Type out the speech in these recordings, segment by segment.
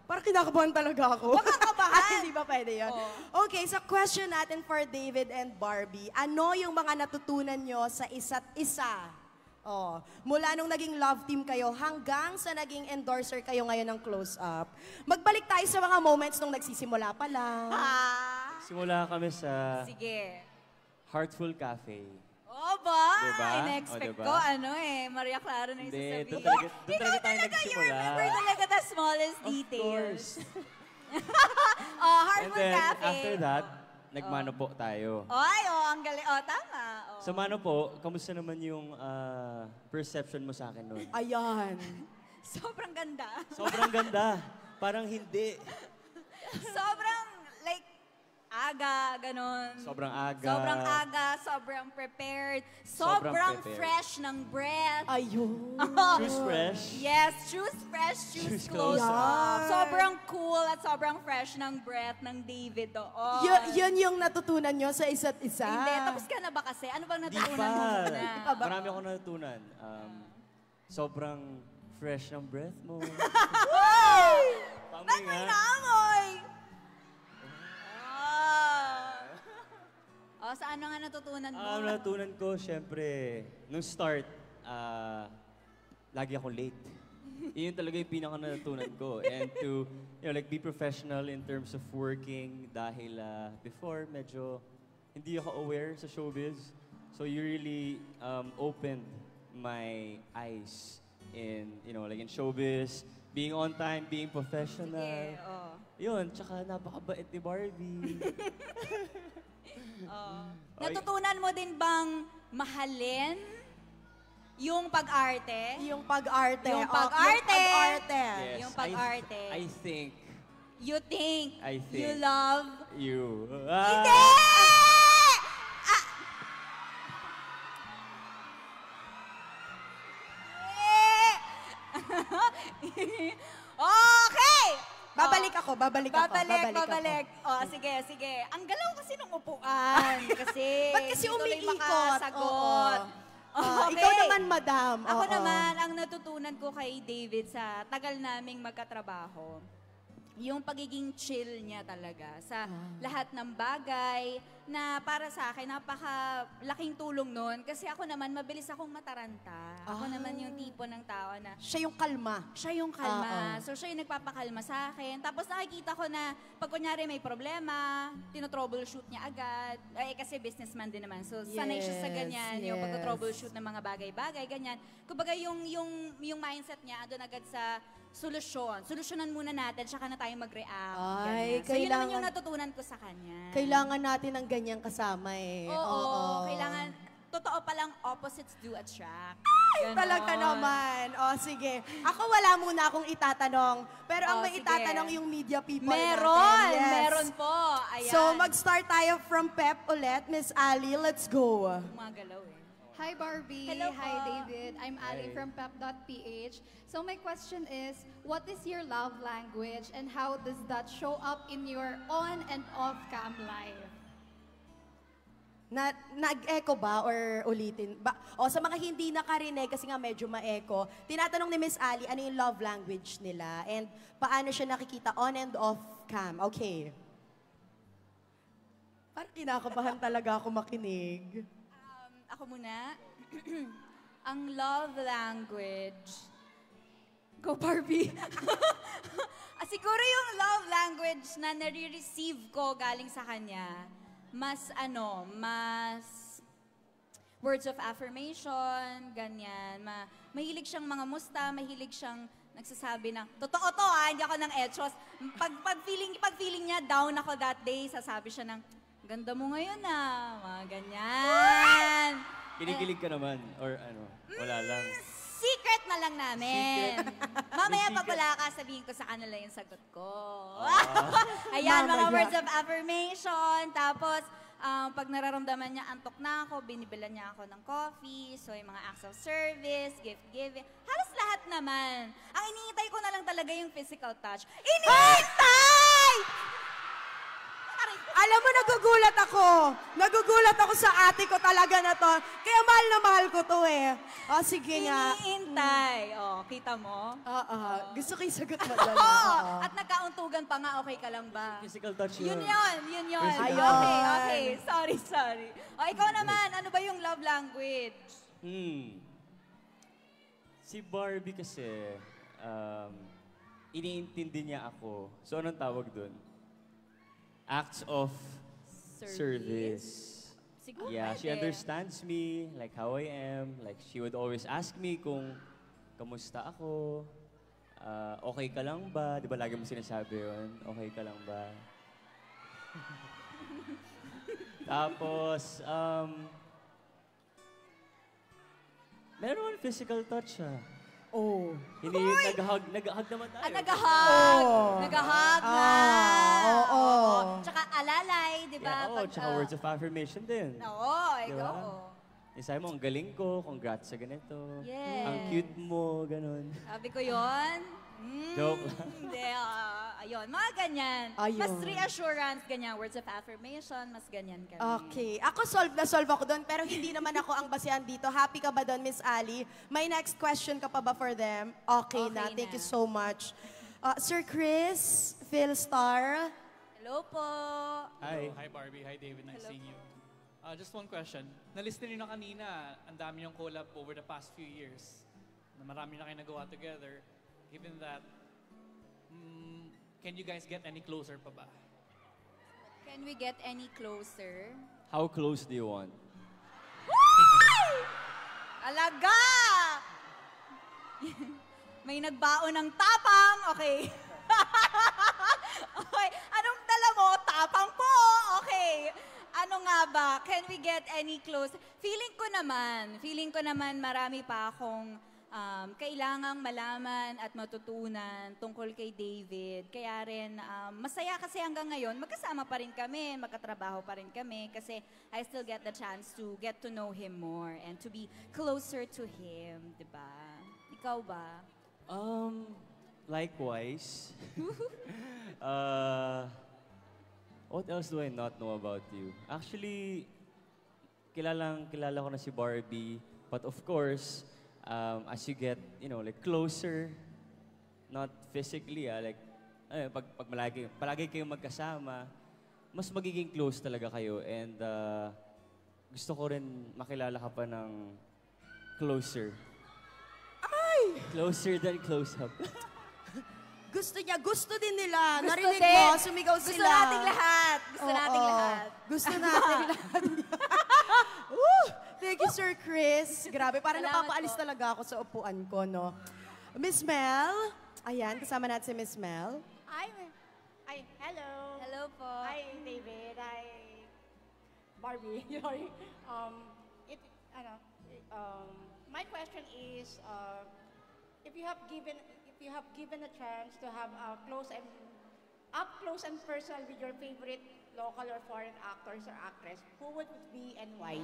Parang kinakabahan talaga ako. Makakabahan! Hindi ba pwede yun? Okay, so question natin for David and Barbie. Ano yung mga natutunan nyo sa isa't isa? Mula nung naging love team kayo hanggang sa naging endorser kayo ngayon ng Close Up. Magbalik tayo sa mga moments nung nagsisimula pa lang. Simula kami sa Sige. Heartful Cafe. Ba? Diba? In-expect Diba? ko, Maria Clara na yung sasabihin. Doon talaga tayo nagsimula. You remember talaga the smallest details. And Heartful then, Cafe. after that, nagmano po tayo. Ang galing. Tama. Sa mano po, kamusta naman yung perception mo sa akin noon? Ayan. Sobrang ganda. Sobrang ganda. Parang hindi. Sobrang, like, aga, ganon. Sobrang aga. Sobrang aga, sobrang prepared. Sobrang Sobrang prepared. fresh ng breath. Ayun. Choose fresh. Yes, choose fresh, choose close. Sobrang cool at sobrang fresh ng breath ng David doon. Yun yung natutunan nyo sa isa't isa. Hindi, tapos ka na ba kasi? Ano bang Di natutunan mo pa. muna? Marami akong natutunan. Sobrang fresh ng breath mo. Ba't may naamoy? Sa ano nga natutunan mo? Natutunan ko, syempre, nung start, lagi ako late. Yun talaga yung pinaka-natutunan ko. And to, like, be professional in terms of working dahil before, medyo hindi ako aware sa showbiz. So you really opened my eyes in, like in showbiz, being on time, being professional. Yun, tsaka napakabait ni Barbie. Natutunan mo din bang mahalin yung pag-arte? Yung pag-arte. Yung pag-arte. Yes, Yung pag-arte. I think. You think. I think. You love. You. Hindi! Okay! Babalik ako. Babalik. Sige. Ang galaw kasi ng upuan. Kasi, Ba't kasi tuloy umiikot? makasagot. Okay. Ikaw naman, madam. Ako naman, ang natutunan ko kay David sa tagal naming magkatrabaho, yung pagiging chill niya talaga sa lahat ng bagay na para sa akin, napaka-laking tulong nun. Kasi ako naman, mabilis akong mataranta. Ako naman yung tipo ng tao na... Siya yung kalma. Siya yung kalma. So, siya yung nagpapakalma sa akin. Tapos nakikita ko na pag kunyari may problema, tinotroubleshoot niya agad. Kasi businessman din naman. So, sanay siya sa ganyan. Yung pag-troubleshoot ng mga bagay-bagay, ganyan. Kumbaga, yung mindset niya, andun agad sa solusyon. Solusyonan muna natin, tsaka na tayo mag-react. So, yun naman yung natutunan ko sa kanya. Kailangan natin ng ganyang kasama eh. Oo. Kailangan, totoo palang opposites do attract. Talaga naman. Sige. Ako wala muna akong itatanong. Pero ang may itatanong yung media people natin. Yes. Meron po. Ayan. So, mag-start tayo from Pep ulit. Miss Ali, let's go. Gumagalaw eh. Hi Barbie. Hello Hi po. David. I'm Ali from pep.ph. So my question is, what is your love language and how does that show up in your on and off cam life? Nag-echo ba or ulitin? Sa mga hindi nakarinig, kasi nga medyo ma-echo, tinatanong ni Miss Ali ano yung love language nila and paano siya nakikita on and off cam. Okay. Parang kinakabahan talaga ako makinig. Ako muna. Ang love language. Go Barbie! Siguro yung love language na nare-receive ko galing sa kanya, mas words of affirmation, ganyan. Mahilig siyang mga musta, mahilig siyang nagsasabi ng, totoo to hindi ako ng etros. Pag feeling niya down ako that day, sasabi siya ng, ganda mo ngayon mga ganyan. Kinikilig ka naman? Or wala lang? Secret na lang namin. Mamaya pag wala ka, sabihin ko sa kanila yung sagot ko. Ayan, mga words of affirmation. Tapos, pag nararamdaman niya, antok na ako, binibilan niya ako ng coffee. So, yung mga acts of service, gift-giving. Halos lahat naman. Ang iniintay ko na lang talaga yung physical touch. Iniintay! Alam mo, nagugulat ako sa ate ko talaga na to. Kaya mahal na mahal ko to eh. Sige nga. Iniintay. Kita mo? Gusto ko yung sagot mo doon. At Mahulugan pa nga, okay ka lang ba? Physical touch Yun yun. yun, yun yun. Physical Okay, touch. okay. Sorry. O, ikaw naman, ano ba yung love language? Si Barbie kasi, iniintindi niya ako. So, anong tawag dun? Acts of service. Siguro Yeah, she pwede. understands me, like how I am. Like, she would always ask me kung kamusta ako, okay ka lang ba? Di ba lagi mo sinasabi yun? Okay ka lang ba? Tapos, meron naman physical touch siya. Oh. Hindi, nag-hug naman tayo. Nag-hug. Oh. Nag-hug na. Oo. Tsaka alalay, di ba? Yeah, oh, tsaka words of affirmation din. Oo, ikaw. Diba? Yung sabi mo, ang galing ko, congrats sa ganito. Yes. Ang cute mo, ganun. Sabi ko yun. Joke lang. Hindi, ayun. Mga ganyan. Ayun. Mas reassurance, ganyan. Words of affirmation, mas ganyan kami. Okay. Ako solve ako doon, pero hindi naman ako ang basehan dito. Happy ka ba doon, Miss Ali? May next question ka pa ba for them? Okay, na. Okay Thank na. you so much. Sir Chris, Philstar. Hello po. Hi. Hi Barbie, hi David, nice seeing you. Just one question. Na-listen niyo na kanina, ang dami yung collab over the past few years. Na marami na kayo nagawa together. Given that, can you guys get any closer pa ba? Can we get any closer? How close do you want? Alaga! May nagbaon ng tapang. Okay. Okay. Anong dala mo? Tapang po. Okay. Ano nga ba? Can we get any close? Feeling ko naman marami pa akong kailangang malaman at matutunan tungkol kay David. Kaya rin, masaya kasi hanggang ngayon, magkasama pa rin kami, magkatrabaho pa rin kami kasi I still get the chance to get to know him more and to be closer to him, di ba? Ikaw ba? Likewise. What else do I not know about you? Actually, kilala ko na si Barbie. But of course, as you get, like closer, not physically, pag palagi kayong magkasama, mas magiging close talaga kayo. And gusto ko rin makilala ka pa ng closer. Ay! Closer than close-up. Gusto din nila. Gusto Narinig din. mo, sumigaw Gusto sila. nating lahat. Gusto nating Oo. lahat. Gusto nating lahat. Woo! Thank you, Sir Chris. Grabe, parang Salamat napapaalis po. talaga ako sa upuan ko, no? Miss Mel, ayan, kasama natin si Miss Mel. Hi, hello. Hello po. Hi, David. Hi, Barbie. Sorry. My question is, if you have given a chance to have up close and personal with your favorite local or foreign actors or actress, who would it be and why?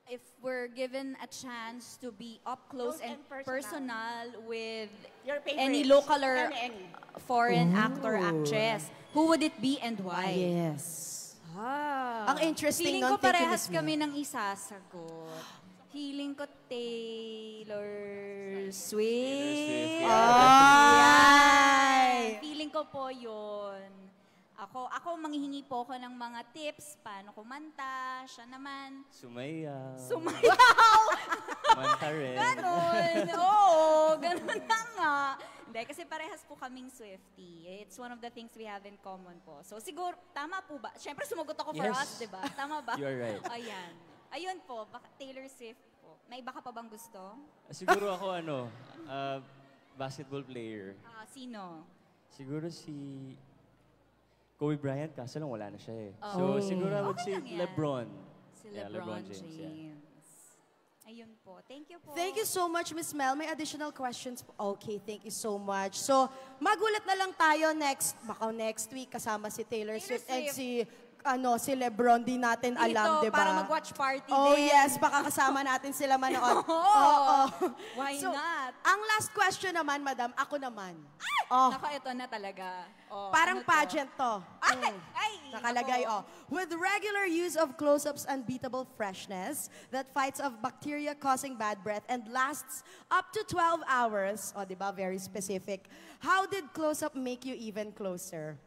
If we're given a chance to be up close and personal with Your favorites. any local or Any. foreign actor, actress, who would it be and why? Yes. Ah. Ang interesting Feeling nun, ko thank you, parehas Miss Mel. kami ng isasagot. Feeling ko Taylor Swift. yeah. Ay! Feeling ko po yun. Ako manghihingi po ako ng mga tips, paano kumanta, siya naman. Sumayaw. Sumayaw! Manta rin. Ganon. Oo, ganon na nga. Hindi, kasi parehas po kaming Swiftie. It's one of the things we have in common po. So siguro, tama po ba? Siyempre sumagot ako for Yes. us, di ba? Tama ba? You are right. Ayan. Ayun po, Taylor Swift po. May iba ka pa bang gusto? Siguro ako basketball player. Sino? Siguro si Kobe Bryant, kaso lang wala na siya eh. Oh. So siguro I would Okay say lang yan. LeBron. Si Yeah, LeBron James, James. yeah. Ayun po. Thank you po. Thank you so much, Miss Mel. May additional questions po. Okay, thank you so much. So, magulat na lang tayo next week kasama si Taylor Swift and si si Lebron, di natin alam, Dito, di ba? para mag-watch party Oh din. yes, baka kasama natin sila manood. Oo. Why not? Ang last question naman, madam, ako naman. Oh, Nako, ito na talaga. Oh, parang ano to? pageant to. Ay! Mm. Ay! Nakalagay, nako. With regular use of close-ups unbeatable freshness that fights off bacteria causing bad breath and lasts up to 12 hours. O, di ba? Very specific. How did close-up make you even closer?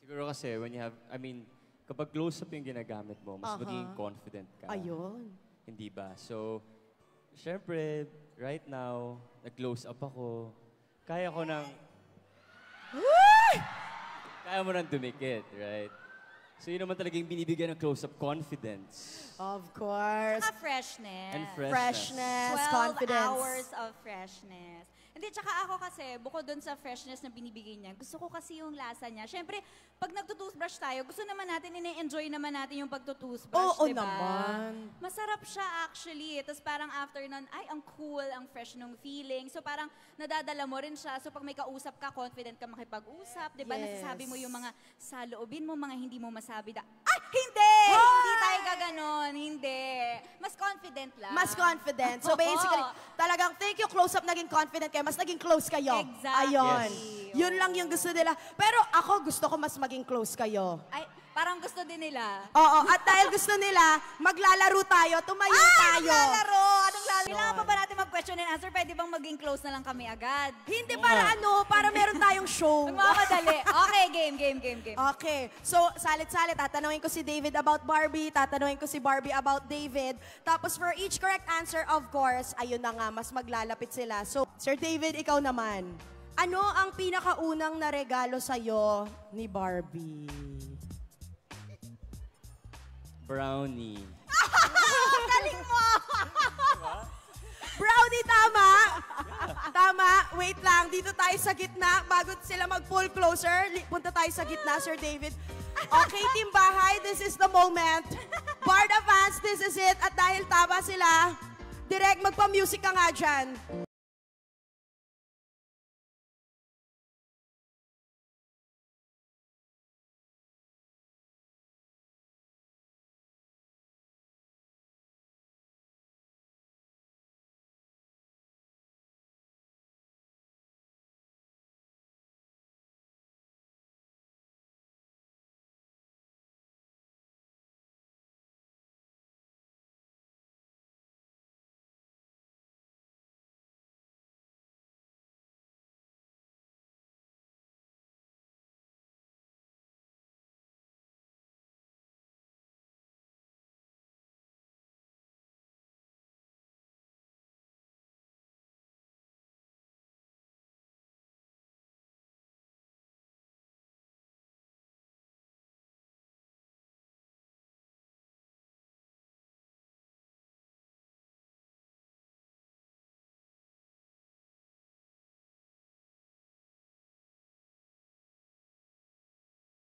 Siguro kasi when you have, kapag close-up yung ginagamit mo, mas magiging confident ka. Ayun. Hindi ba? So, syempre, right now, nag-close up ako. Kaya ko nang... Kaya mo nang dumikit, right? So, yun naman talaga yung binibigyan ng close-up confidence. Of course. Saka freshness. And Freshness, 12 confidence. hours of freshness. Hindi, tsaka ako kasi, bukod dun sa freshness na binibigay niya, gusto ko kasi yung lasa niya. Siyempre, pag nagtutoothbrush tayo, gusto naman natin, ine-enjoy naman natin yung pagtutoothbrush, Oo diba? naman. Masarap siya actually. Tapos parang after nun, ay, ang cool, ang fresh nung feeling. So parang nadadala mo rin siya. So pag may kausap ka, confident ka makipag-usap, diba? Yes. Nasasabi mo yung mga saloobin mo, mga hindi mo masabi hindi! Hindi tayo gaganon, hindi. Mas confident lang. Mas confident. So basically, talagang thank you, close-up, naging confident kayo, mas naging close kayo. Exactly. Ayun. Yes. Yun lang yung gusto nila. Pero ako, gusto ko mas maging close kayo. Ay, parang gusto din nila. Oo, at dahil gusto nila, maglalaro tayo, tumayo tayo. Maglalaro! Anong laro? Kailangan pa ba natin mag-question and answer? Pwede bang maging close na lang kami agad? Hindi para para meron tayong show. Magmamadali. Okay, game. Okay, so salit-salit, tatanungin ko si David about Barbie, tatanungin ko si Barbie about David. Tapos for each correct answer, of course, ayun na nga, mas maglalapit sila. So, Sir David, ikaw naman. Ano ang pinakaunang na regalo sa'yo ni Barbie? Brownie. Galing mo! Brownie, tama? Tama. Wait lang. Dito tayo sa gitna. Bago sila mag-pull closer, punta tayo sa gitna, Sir David. Okay, Team Bahay, this is the moment. Barda fans, this is it. At dahil tama sila, direct magpa-music ka nga dyan.